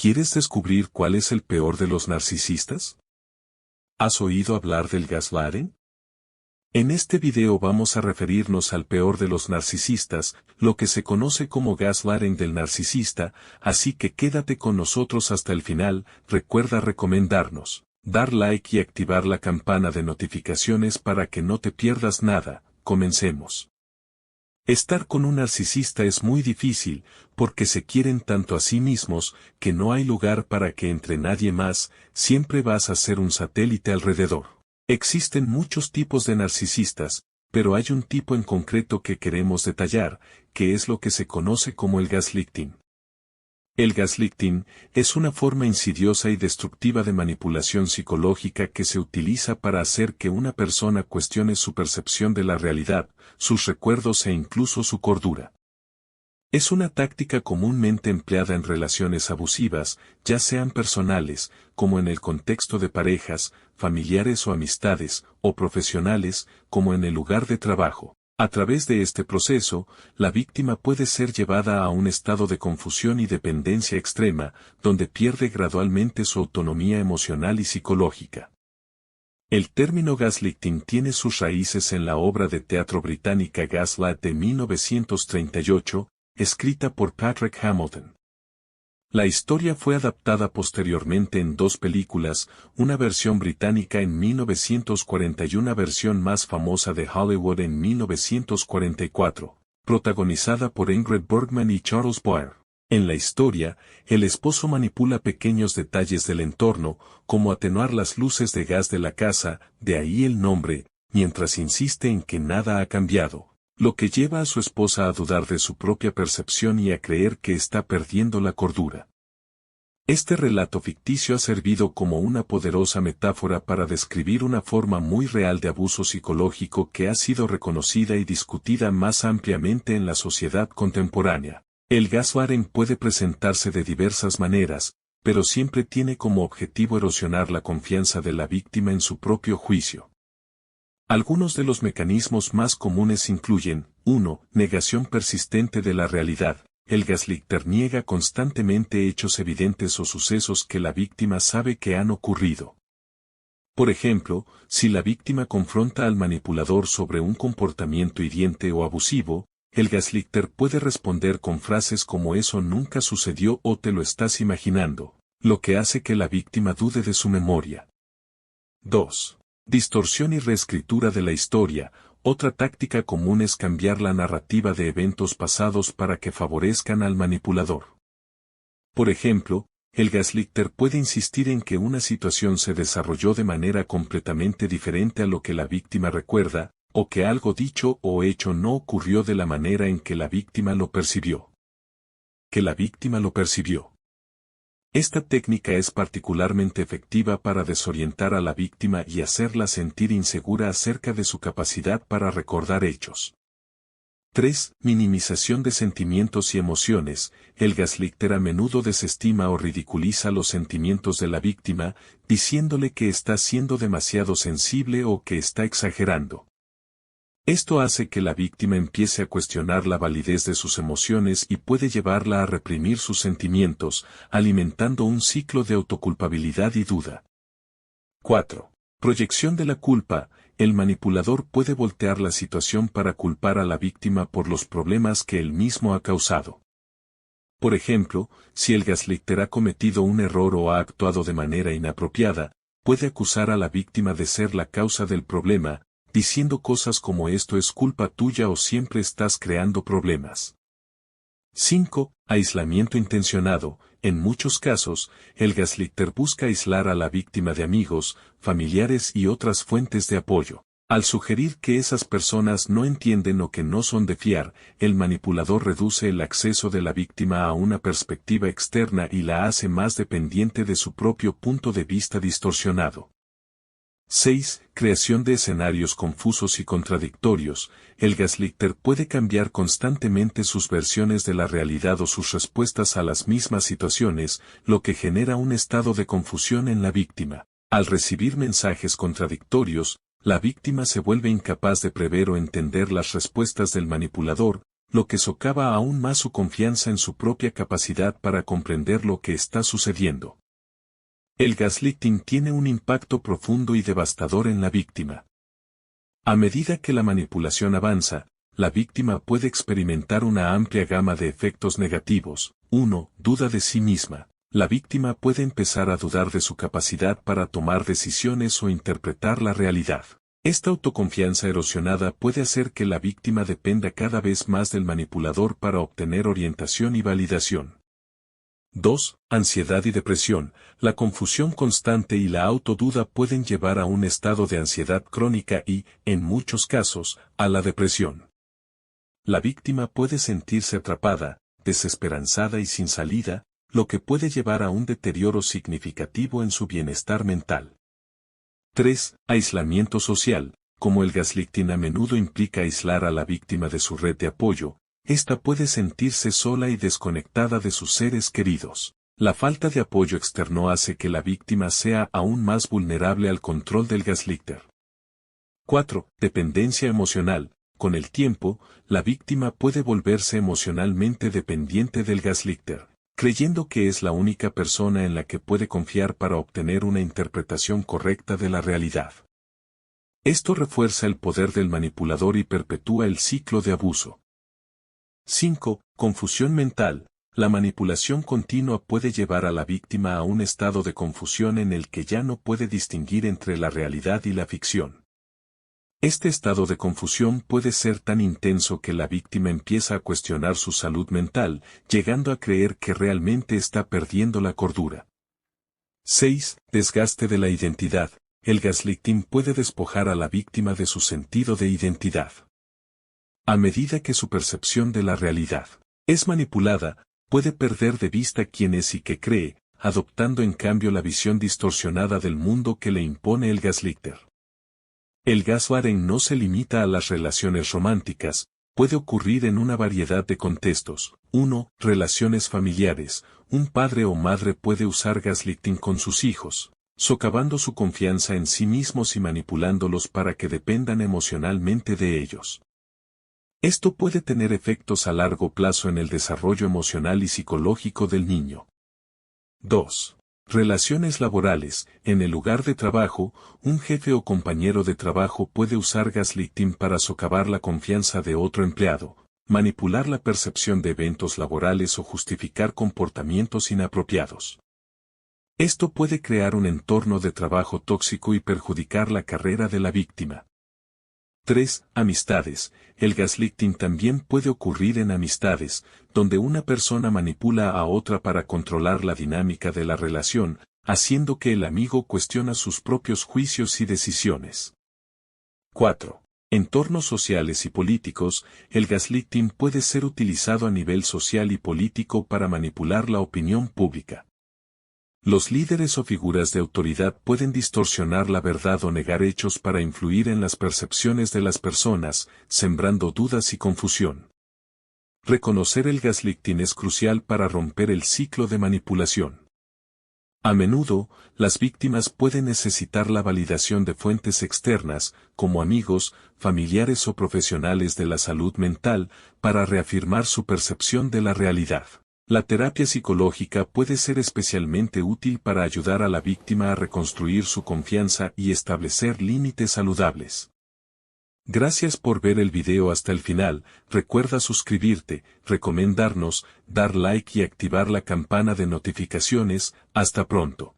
¿Quieres descubrir cuál es el peor de los narcisistas? ¿Has oído hablar del gaslighting? En este video vamos a referirnos al peor de los narcisistas, lo que se conoce como gaslighting del narcisista, así que quédate con nosotros hasta el final. Recuerda recomendarnos, dar like y activar la campana de notificaciones para que no te pierdas nada. Comencemos. Estar con un narcisista es muy difícil, porque se quieren tanto a sí mismos, que no hay lugar para que entre nadie más, siempre vas a ser un satélite alrededor. Existen muchos tipos de narcisistas, pero hay un tipo en concreto que queremos detallar, que es lo que se conoce como el gaslighting. El gaslighting es una forma insidiosa y destructiva de manipulación psicológica que se utiliza para hacer que una persona cuestione su percepción de la realidad, sus recuerdos e incluso su cordura. Es una táctica comúnmente empleada en relaciones abusivas, ya sean personales, como en el contexto de parejas, familiares o amistades, o profesionales, como en el lugar de trabajo. A través de este proceso, la víctima puede ser llevada a un estado de confusión y dependencia extrema, donde pierde gradualmente su autonomía emocional y psicológica. El término gaslighting tiene sus raíces en la obra de teatro británica Gaslight de 1938, escrita por Patrick Hamilton. La historia fue adaptada posteriormente en dos películas, una versión británica en 1940 y una versión más famosa de Hollywood en 1944, protagonizada por Ingrid Bergman y Charles Boyer. En la historia, el esposo manipula pequeños detalles del entorno, como atenuar las luces de gas de la casa, de ahí el nombre, mientras insiste en que nada ha cambiado, lo que lleva a su esposa a dudar de su propia percepción y a creer que está perdiendo la cordura. Este relato ficticio ha servido como una poderosa metáfora para describir una forma muy real de abuso psicológico que ha sido reconocida y discutida más ampliamente en la sociedad contemporánea. El gaslighting puede presentarse de diversas maneras, pero siempre tiene como objetivo erosionar la confianza de la víctima en su propio juicio. Algunos de los mecanismos más comunes incluyen: 1. Negación persistente de la realidad. El gaslighter niega constantemente hechos evidentes o sucesos que la víctima sabe que han ocurrido. Por ejemplo, si la víctima confronta al manipulador sobre un comportamiento hiriente o abusivo, el gaslighter puede responder con frases como "eso nunca sucedió" o "te lo estás imaginando", lo que hace que la víctima dude de su memoria. 2. Distorsión y reescritura de la historia. Otra táctica común es cambiar la narrativa de eventos pasados para que favorezcan al manipulador. Por ejemplo, el gaslighter puede insistir en que una situación se desarrolló de manera completamente diferente a lo que la víctima recuerda, o que algo dicho o hecho no ocurrió de la manera en que la víctima lo percibió. Esta técnica es particularmente efectiva para desorientar a la víctima y hacerla sentir insegura acerca de su capacidad para recordar hechos. 3. Minimización de sentimientos y emociones. El gaslighter a menudo desestima o ridiculiza los sentimientos de la víctima, diciéndole que está siendo demasiado sensible o que está exagerando. Esto hace que la víctima empiece a cuestionar la validez de sus emociones y puede llevarla a reprimir sus sentimientos, alimentando un ciclo de autoculpabilidad y duda. 4. Proyección de la culpa. El manipulador puede voltear la situación para culpar a la víctima por los problemas que él mismo ha causado. Por ejemplo, si el gaslighter ha cometido un error o ha actuado de manera inapropiada, puede acusar a la víctima de ser la causa del problema, diciendo cosas como "esto es culpa tuya" o "siempre estás creando problemas". 5. Aislamiento intencionado. En muchos casos, el gaslighter busca aislar a la víctima de amigos, familiares y otras fuentes de apoyo. Al sugerir que esas personas no entienden o que no son de fiar, el manipulador reduce el acceso de la víctima a una perspectiva externa y la hace más dependiente de su propio punto de vista distorsionado. 6. Creación de escenarios confusos y contradictorios. El gaslighter puede cambiar constantemente sus versiones de la realidad o sus respuestas a las mismas situaciones, lo que genera un estado de confusión en la víctima. Al recibir mensajes contradictorios, la víctima se vuelve incapaz de prever o entender las respuestas del manipulador, lo que socava aún más su confianza en su propia capacidad para comprender lo que está sucediendo. El gaslighting tiene un impacto profundo y devastador en la víctima. A medida que la manipulación avanza, la víctima puede experimentar una amplia gama de efectos negativos. 1. Duda de sí misma. La víctima puede empezar a dudar de su capacidad para tomar decisiones o interpretar la realidad. Esta autoconfianza erosionada puede hacer que la víctima dependa cada vez más del manipulador para obtener orientación y validación. 2. Ansiedad y depresión. La confusión constante y la autoduda pueden llevar a un estado de ansiedad crónica y, en muchos casos, a la depresión. La víctima puede sentirse atrapada, desesperanzada y sin salida, lo que puede llevar a un deterioro significativo en su bienestar mental. 3. Aislamiento social. Como el gaslighting a menudo implica aislar a la víctima de su red de apoyo, esta puede sentirse sola y desconectada de sus seres queridos. La falta de apoyo externo hace que la víctima sea aún más vulnerable al control del gaslighter. 4. Dependencia emocional. Con el tiempo, la víctima puede volverse emocionalmente dependiente del gaslighter, creyendo que es la única persona en la que puede confiar para obtener una interpretación correcta de la realidad. Esto refuerza el poder del manipulador y perpetúa el ciclo de abuso. 5. Confusión mental. La manipulación continua puede llevar a la víctima a un estado de confusión en el que ya no puede distinguir entre la realidad y la ficción. Este estado de confusión puede ser tan intenso que la víctima empieza a cuestionar su salud mental, llegando a creer que realmente está perdiendo la cordura. 6. Desgaste de la identidad. El gaslighting puede despojar a la víctima de su sentido de identidad. A medida que su percepción de la realidad es manipulada, puede perder de vista quién es y qué cree, adoptando en cambio la visión distorsionada del mundo que le impone el gaslighter. El gaslighting no se limita a las relaciones románticas, puede ocurrir en una variedad de contextos. 1. Relaciones familiares. Un padre o madre puede usar gaslighting con sus hijos, socavando su confianza en sí mismos y manipulándolos para que dependan emocionalmente de ellos. Esto puede tener efectos a largo plazo en el desarrollo emocional y psicológico del niño. 2. Relaciones laborales. En el lugar de trabajo, un jefe o compañero de trabajo puede usar gaslighting para socavar la confianza de otro empleado, manipular la percepción de eventos laborales o justificar comportamientos inapropiados. Esto puede crear un entorno de trabajo tóxico y perjudicar la carrera de la víctima. 3. Amistades. El gaslighting también puede ocurrir en amistades, donde una persona manipula a otra para controlar la dinámica de la relación, haciendo que el amigo cuestione sus propios juicios y decisiones. 4. Entornos sociales y políticos. El gaslighting puede ser utilizado a nivel social y político para manipular la opinión pública. Los líderes o figuras de autoridad pueden distorsionar la verdad o negar hechos para influir en las percepciones de las personas, sembrando dudas y confusión. Reconocer el gaslighting es crucial para romper el ciclo de manipulación. A menudo, las víctimas pueden necesitar la validación de fuentes externas, como amigos, familiares o profesionales de la salud mental, para reafirmar su percepción de la realidad. La terapia psicológica puede ser especialmente útil para ayudar a la víctima a reconstruir su confianza y establecer límites saludables. Gracias por ver el video hasta el final. Recuerda suscribirte, recomendarnos, dar like y activar la campana de notificaciones. Hasta pronto.